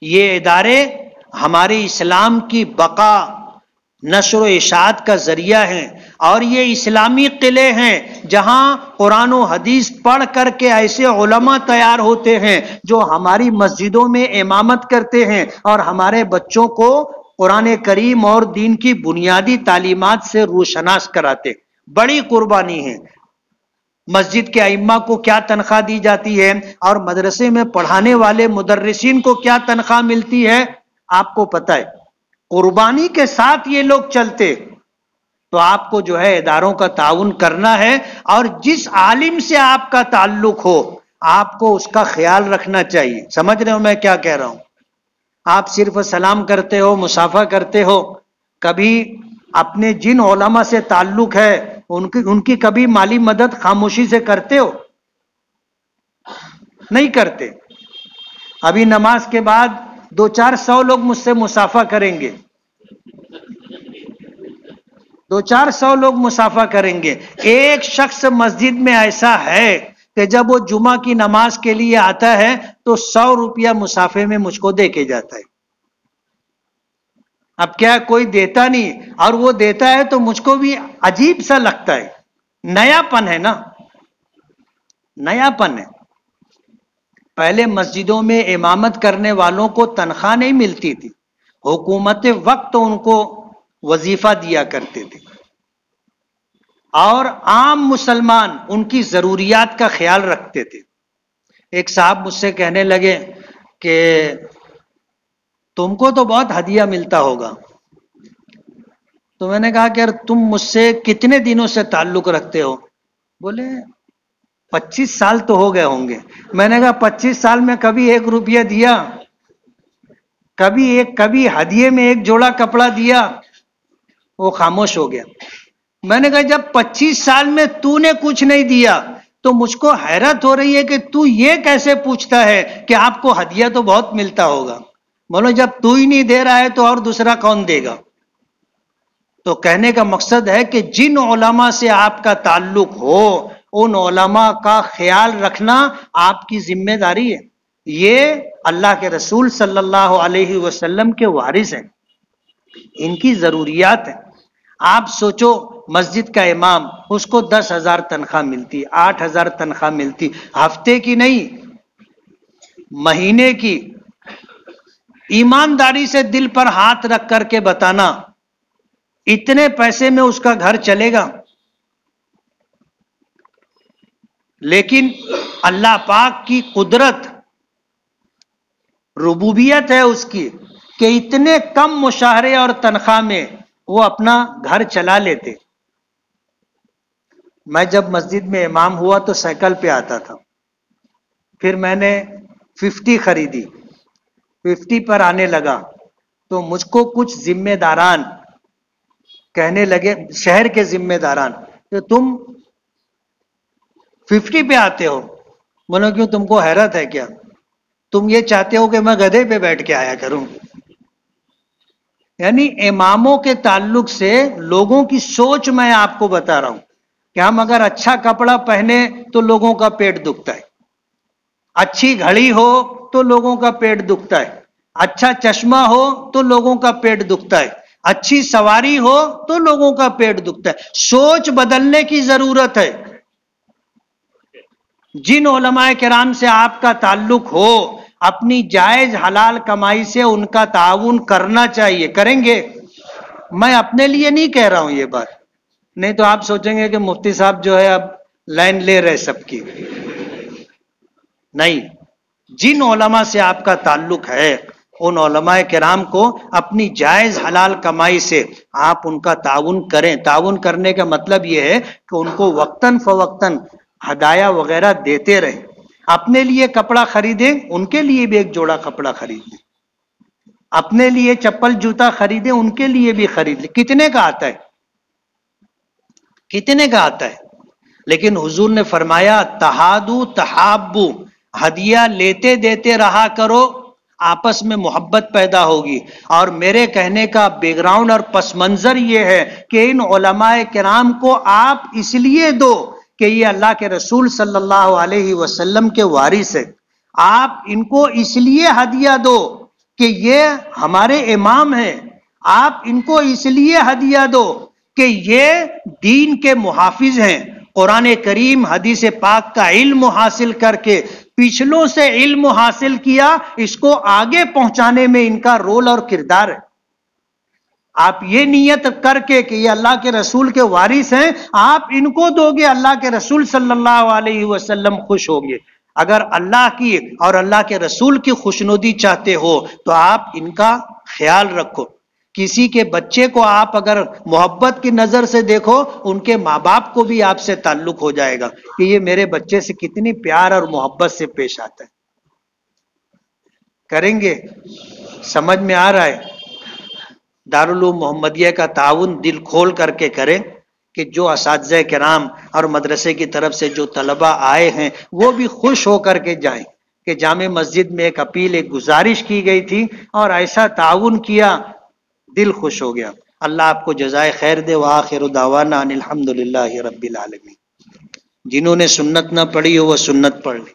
یہ ادارے ہمارے اسلام کی بقا، نشر و اشاعت کا ذریعہ ہیں، اور یہ اسلامی قلعے ہیں جہاں قرآن و حدیث پڑھ کر کے ایسے علماء تیار ہوتے ہیں جو ہماری مسجدوں میں امامت کرتے ہیں اور ہمارے بچوں کو قرآن کریم اور دین کی بنیادی تعلیمات سے روشناس کراتے۔ بڑی قربانی ہے۔ مسجد کے ائمہ کو کیا تنخواہ دی جاتی ہے اور مدرسے میں پڑھانے والے مدرسین کو کیا تنخواہ ملتی ہے، آپ کو پتہ ہے۔ قربانی کے ساتھ یہ لوگ چلتے، تو آپ کو جو ہے اداروں کا تعاون کرنا ہے، اور جس عالم سے آپ کا تعلق ہو آپ کو اس کا خیال رکھنا چاہیے۔ سمجھ رہے ہو میں کیا کہہ رہا ہوں؟ آپ صرف سلام کرتے ہو، مصافحہ کرتے ہو، کبھی اپنے جن علماء سے تعلق ہے ان کی کبھی مالی مدد خاموشی سے کرتے ہو؟ نہیں کرتے۔ ابھی نماز کے بعد 200-400 لوگ مجھ سے مصافحہ کریں گے، 200-400 لوگ مصافحہ کریں گے۔ ایک شخص مسجد میں ایسا ہے کہ جب وہ جمعہ کی نماز کے لیے آتا ہے تو 100 روپیہ مصافحے میں مجھ کو دے کے جاتا ہے۔ اب کیا کوئی دیتا نہیں، اور وہ دیتا ہے تو مجھ کو بھی عجیب سا لگتا ہے۔ نیا پن ہے نا، نیا پن ہے۔ پہلے مسجدوں میں امامت کرنے والوں کو تنخواہ نہیں ملتی تھی، حکومت وقت ان کو وظیفہ دیا کرتے تھے، اور عام مسلمان ان کی ضروریات کا خیال رکھتے تھے۔ ایک صاحب مجھ سے کہنے لگے کہ تم کو تو بہت ہدیہ ملتا ہوگا، تو میں نے کہا کہ یار تم مجھ سے کتنے دنوں سے تعلق رکھتے ہو؟ بولے 25 سال تو ہو گئے ہوں گے۔ میں نے کہا 25 سال میں کبھی 1 روپیہ دیا؟ کبھی ہدیے میں 1 جوڑا کپڑا دیا؟ وہ خاموش ہو گیا۔ میں نے کہا جب 25 سال میں تو نے کچھ نہیں دیا تو مجھ کو حیرت ہو رہی ہے کہ تو یہ کیسے پوچھتا ہے کہ آپ کو ہدیہ تو بہت ملتا ہوگا۔ بولو جب تو ہی نہیں دے رہا ہے تو اور دوسرا کون دے گا؟ تو کہنے کا مقصد ہے کہ جن علماء سے آپ کا تعلق ہو ان علماء کا خیال رکھنا آپ کی ذمہ داری ہے۔ یہ اللہ کے رسول صلی اللہ علیہ وسلم کے وارث ہیں، ان کی ضروریات ہیں۔ آپ سوچو مسجد کا امام، اس کو 10,000 تنخواہ ملتی، 8,000 تنخواہ ملتی، ہفتے کی نہیں مہینے کی۔ ایمانداری سے دل پر ہاتھ رکھ کر کے بتانا اتنے پیسے میں اس کا گھر چلے گا؟ لیکن اللہ پاک کی قدرت، ربوبیت ہے اس کی کہ اتنے کم مشاہرے اور تنخواہ میں وہ اپنا گھر چلا لیتے۔ میں جب مسجد میں امام ہوا تو سائیکل پہ آتا تھا، پھر میں نے 50 خریدی، 50 پر آنے لگا تو مجھ کو کچھ ذمہ داران کہنے لگے، شہر کے ذمہ داران، کہ تم 50 پہ آتے ہو؟ بولو کیوں، تم کو حیرت ہے کیا؟ تم یہ چاہتے ہو کہ میں گدھے پہ بیٹھ کے آیا کروں؟ یعنی اماموں کے تعلق سے لوگوں کی سوچ میں آپ کو بتا رہا ہوں کہ ہم اگر اچھا کپڑا پہنے تو لوگوں کا پیٹ دکھتا ہے، اچھی گھڑی ہو تو لوگوں کا پیٹ دکھتا ہے، اچھا چشمہ ہو تو لوگوں کا پیٹ دکھتا ہے، اچھی سواری ہو تو لوگوں کا پیٹ دکھتا ہے۔ سوچ بدلنے کی ضرورت ہے۔ جن علماء کرام سے آپ کا تعلق ہو اپنی جائز حلال کمائی سے ان کا تعاون کرنا چاہیے۔ کریں گے؟ میں اپنے لیے نہیں کہہ رہا ہوں یہ بات، نہیں تو آپ سوچیں گے کہ مفتی صاحب جو ہے اب لائن لے رہے سب کی۔ نہیں، جن علماء سے آپ کا تعلق ہے ان علماء کرام کو اپنی جائز حلال کمائی سے آپ ان کا تعاون کریں۔ تعاون کرنے کا مطلب یہ ہے کہ ان کو وقتاً فوقتاً ہدایہ وغیرہ دیتے رہیں۔ اپنے لیے کپڑا خریدیں، ان کے لیے بھی 1 جوڑا کپڑا خریدیں، اپنے لیے چپل جوتا خریدیں، ان کے لیے بھی خرید لیں۔ کتنے کا آتا ہے؟ کتنے کا آتا ہے؟ لیکن حضور نے فرمایا تہادو تحابو، ہدیہ لیتے دیتے رہا کرو، آپس میں محبت پیدا ہوگی۔ اور میرے کہنے کا بیک گراؤنڈ اور پس منظر یہ ہے کہ ان علماء کرام کو آپ اس لیے دو کہ یہ اللہ کے رسول صلی اللہ علیہ وسلم کے وارث ہے۔ آپ ان کو اس لیے ہدیہ دو کہ یہ ہمارے امام ہیں، آپ ان کو اس لیے ہدیہ دو کہ یہ دین کے محافظ ہیں، قرآن کریم حدیث پاک کا علم حاصل کر کے پچھلوں سے علم حاصل کیا، اس کو آگے پہنچانے میں ان کا رول اور کردار ہے۔ آپ یہ نیت کر کے کہ یہ اللہ کے رسول کے وارث ہیں، آپ ان کو دو گے، اللہ کے رسول صلی اللہ علیہ وسلم خوش ہوں گے۔ اگر اللہ کی اور اللہ کے رسول کی خوشنودی چاہتے ہو تو آپ ان کا خیال رکھو۔ کسی کے بچے کو آپ اگر محبت کی نظر سے دیکھو، ان کے ماں باپ کو بھی آپ سے تعلق ہو جائے گا کہ یہ میرے بچے سے کتنی پیار اور محبت سے پیش آتا ہے۔ کریں گے؟ سمجھ میں آ رہا ہے؟ دارالعلوم محمدیہ کا تعاون دل کھول کر کے کریں کہ جو اساتذہ کرام اور مدرسے کی طرف سے جو طلبہ آئے ہیں وہ بھی خوش ہو کر کے جائیں کہ جامع مسجد میں ایک اپیل، ایک گزارش کی گئی تھی اور ایسا تعاون کیا، دل خوش ہو گیا۔ اللہ آپ کو جزائے خیر دے۔ وآخر دعوانا ان الحمدللہ رب العالمین۔ جنہوں نے سنت نہ پڑھی ہو وہ سنت پڑھ لیں۔